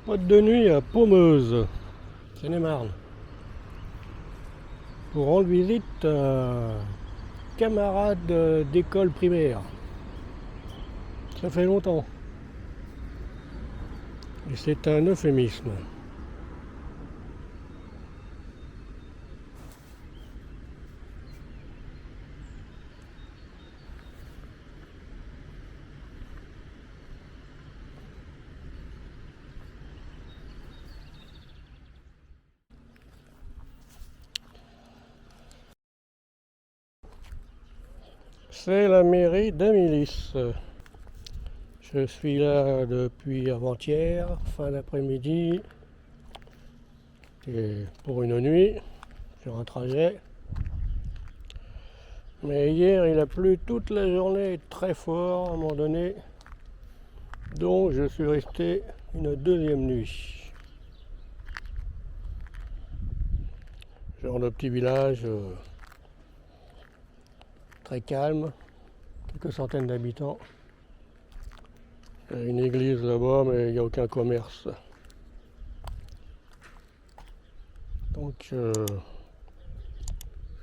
Boîte de nuit à Paumeuse, Seine-et-Marne, pour rendre visite à camarades d'école primaire. Ça fait longtemps. Et c'est un euphémisme. C'est la mairie d'Amélis. Je suis là depuis avant-hier, fin d'après-midi, et pour une nuit, sur un trajet. Mais hier, il a plu toute la journée, très fort à un moment donné, donc je suis resté une deuxième nuit. Genre de petit village très calme, quelques centaines d'habitants. Il y a une église là-bas, mais il n'y a aucun commerce. Donc,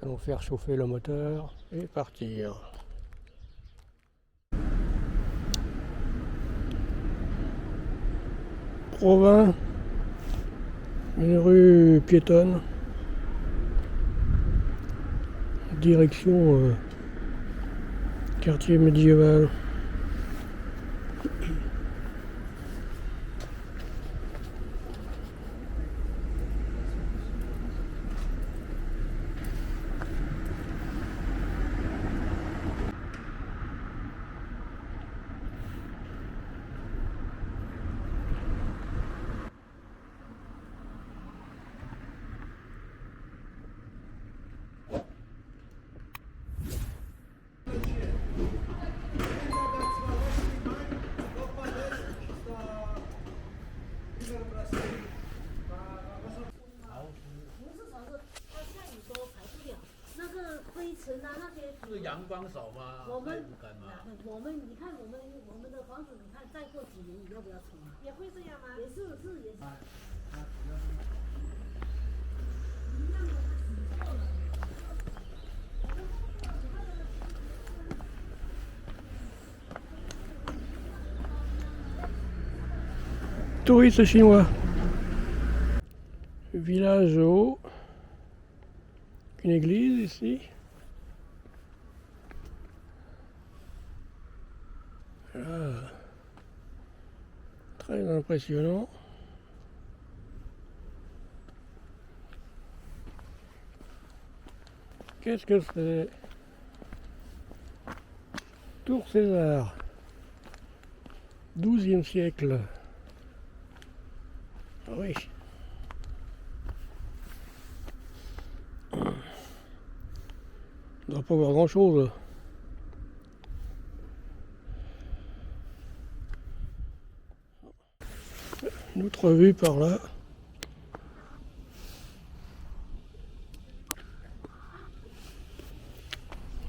allons faire chauffer le moteur et partir. Provins, une rue piétonne, direction quartier médiéval.是阳光少吗？我们不干吗？你看我们的房子，你看再过几年你要不要重啊？也会这样吗？也是。Touristes chinois. Village haut. Une église ici. Là. Très impressionnant. Qu'est-ce que c'est? Tour César. 12e siècle. Ah oui. On ne doit pas voir grand chose. Une autre vue par là.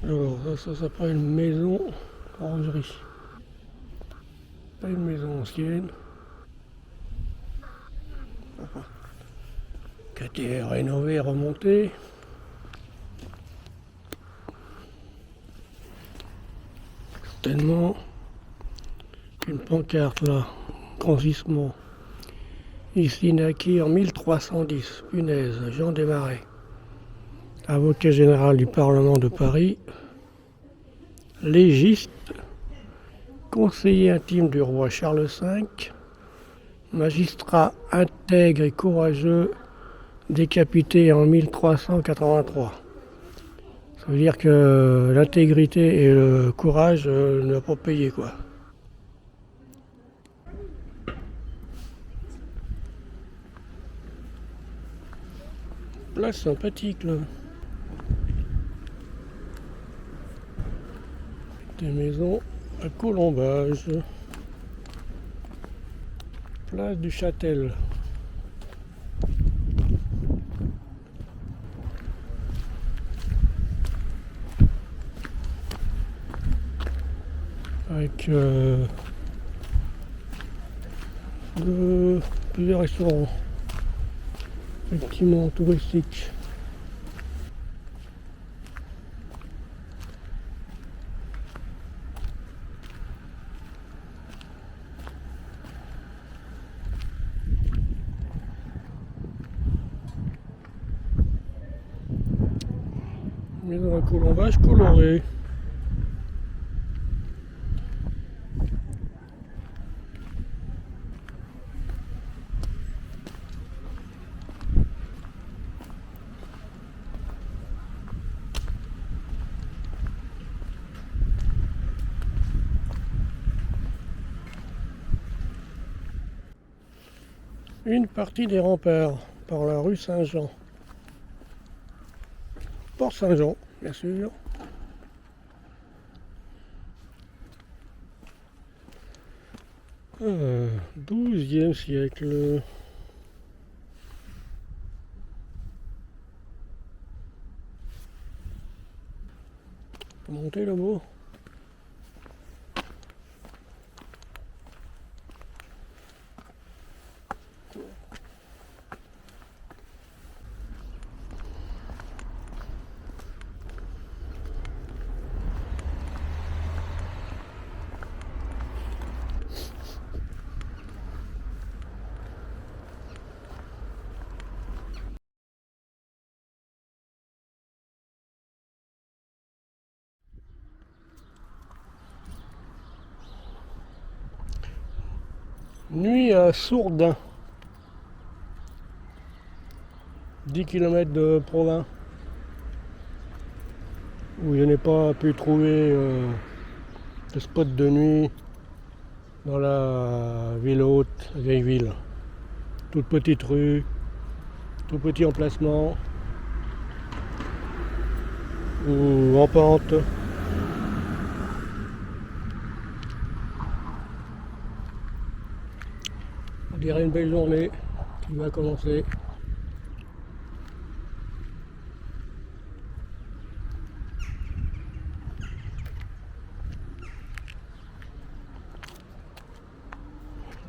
Alors ça s'appelle une maison orangerie. Pas une maison ancienne. Qui a été rénovée, remontée. Certainement une pancarte là, franchissement. Ici naquit en 1310, punaise, Jean Desmarais, avocat général du Parlement de Paris, légiste, conseiller intime du roi Charles V, magistrat intègre et courageux, décapité en 1383. Ça veut dire que l'intégrité et le courage ne pas payé quoi. Place sympathique là. Des maisons à colombage. Place du Châtel. Avec deux plusieurs restaurants, effectivement touristiques. Maison à colombage colorée. Une partie des remparts par la rue Saint-Jean. Port Saint-Jean, bien sûr. XIIe siècle. Faut monter là-bas. Nuit à Sourdin, 10 km de Provins, où je n'ai pas pu trouver de spot de nuit dans la ville haute, la vieille ville. Toute petite rue, tout petit emplacement, ou en pente. On dirait une belle journée qui va commencer.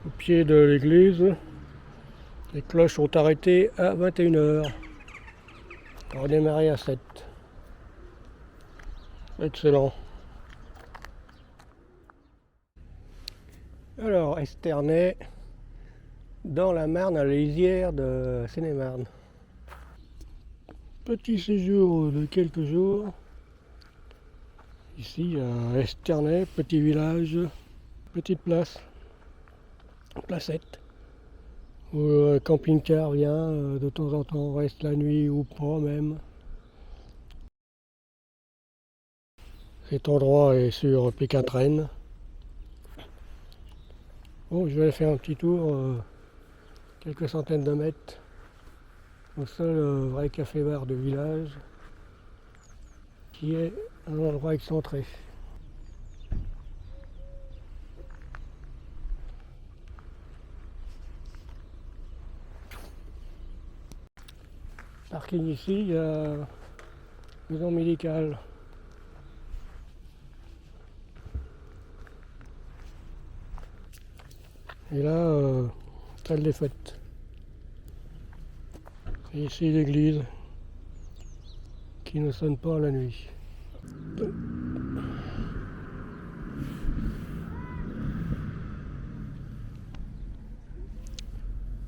Au pied de l'église, les cloches sont arrêtées à 21h. On va démarrer à 7. Excellent. Alors, Esternay, dans la Marne, à la lisière de Seine-et-Marne. Petit séjour de quelques jours. Ici, à Esternay, petit village, petite place, placette, où un camping-car vient de temps en temps, reste la nuit ou pas même. Cet endroit est sur Pékin-Traîne. Bon, je vais aller faire un petit tour, quelques centaines de mètres, au seul vrai café-bar de village, qui est un endroit excentré. Parking ici, il y a maison médicale. Et là, salle des fêtes. Et ici l'église qui ne sonne pas la nuit.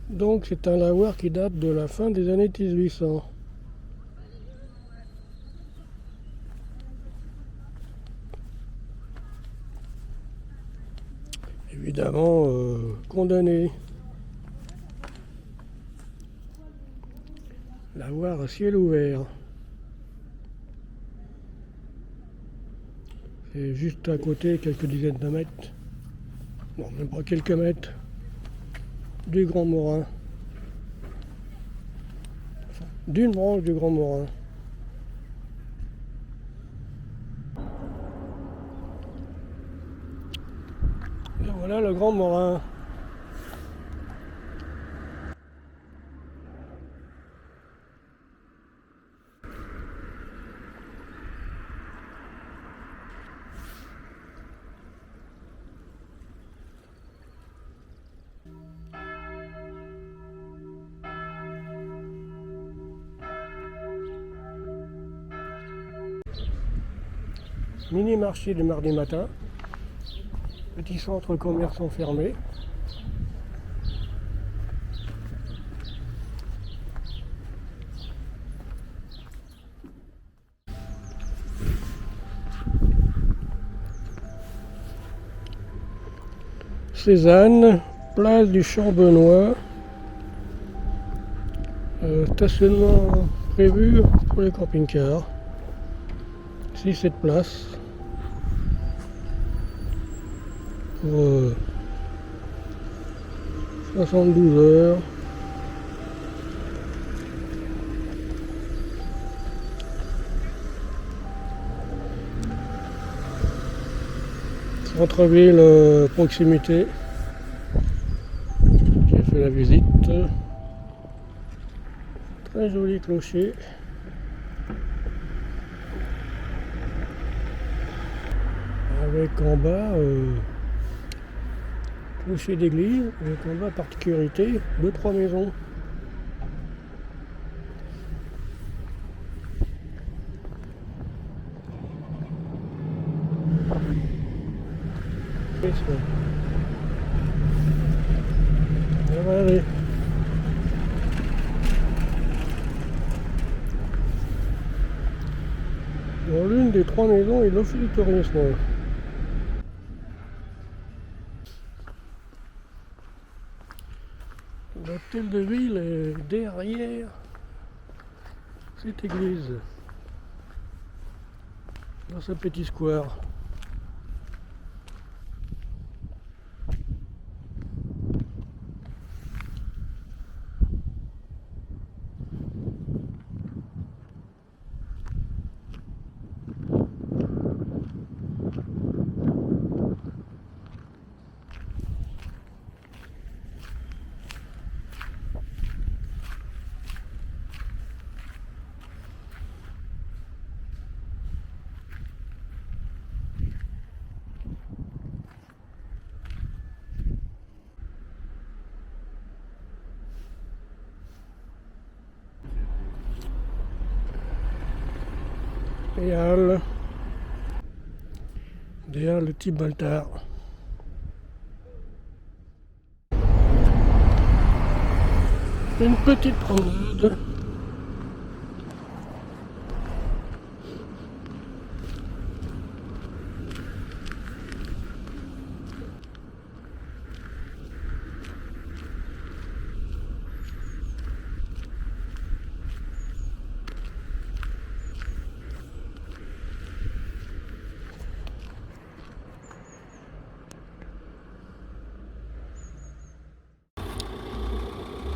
Donc c'est un lavoir qui date de la fin des années 1800. Évidemment condamné. Lavoir à ciel ouvert. C'est juste à côté, quelques dizaines de mètres, bon même pas quelques mètres, du Grand Morin. Enfin, d'une branche du Grand Morin. Et voilà le Grand Morin. Mini-marché le mardi matin. Petits centres commerçants fermés. Cézanne, place du Champ-Benoît. Stationnement prévu pour les camping-cars. 6-7 places. Pour 72 heures. Centre-ville proximité. J'ai fait la visite. Très joli clocher. Avec en bas clocher d'église, avec en bas particularité, 2-3 maisons. Allez. Dans l'une des 3 maisons et l'office du tourisme. L'hôtel de ville est derrière cette église, dans ce petit square. Et Halles, des Halles type Baltard. Une petite promenade.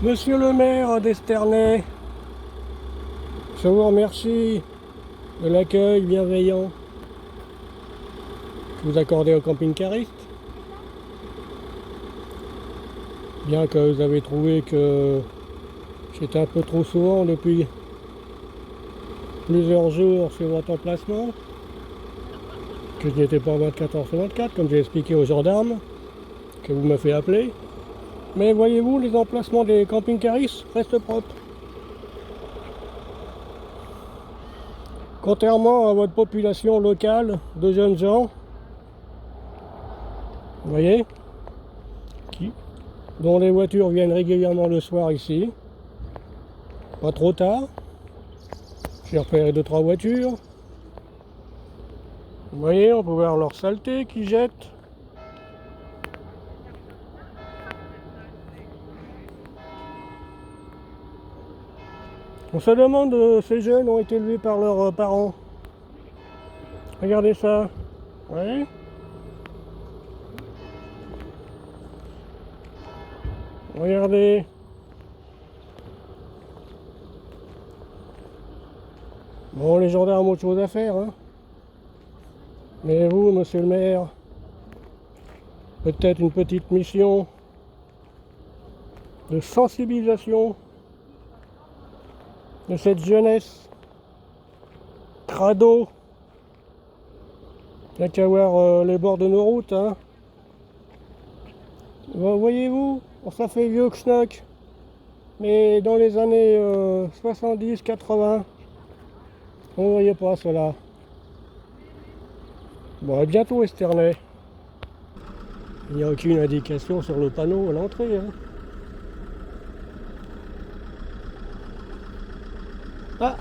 Monsieur le maire d'Esternay, je vous remercie de l'accueil bienveillant que vous accordez aux camping-caristes. Bien que vous avez trouvé que j'étais un peu trop souvent depuis plusieurs jours sur votre emplacement, que je n'étais pas 24 heures sur 24, comme j'ai expliqué aux gendarmes, que vous m'avez fait appeler. Mais voyez-vous, les emplacements des camping-caristes restent propres. Contrairement à votre population locale de jeunes gens, vous voyez, dont les voitures viennent régulièrement le soir ici, pas trop tard. J'ai repéré 2-3 voitures. Vous voyez, on peut voir leur saleté qu'ils jettent. On se demande si ces jeunes ont été élevés par leurs parents. Regardez ça. Ouais. Regardez. Bon, les gendarmes ont autre chose à faire, hein. Mais vous, monsieur le maire, peut-être une petite mission de sensibilisation de cette jeunesse crado. Il n'y a qu'à voir les bords de nos routes, hein. Voyez-vous, ça fait vieux que schnock. Mais dans les années 70-80, on ne voyait pas cela. Bon, à bientôt Esternay. Il n'y a aucune indication sur le panneau à l'entrée. Hein. Ah,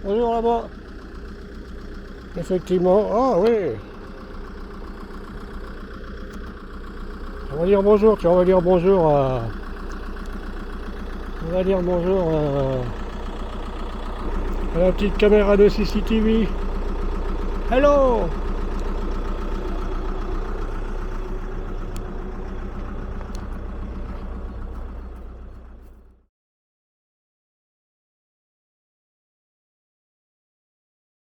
bonjour là-bas. Effectivement, ah oui. On va dire bonjour, tiens, on va dire bonjour à... On va dire bonjour à la petite caméra de CCTV. Hello!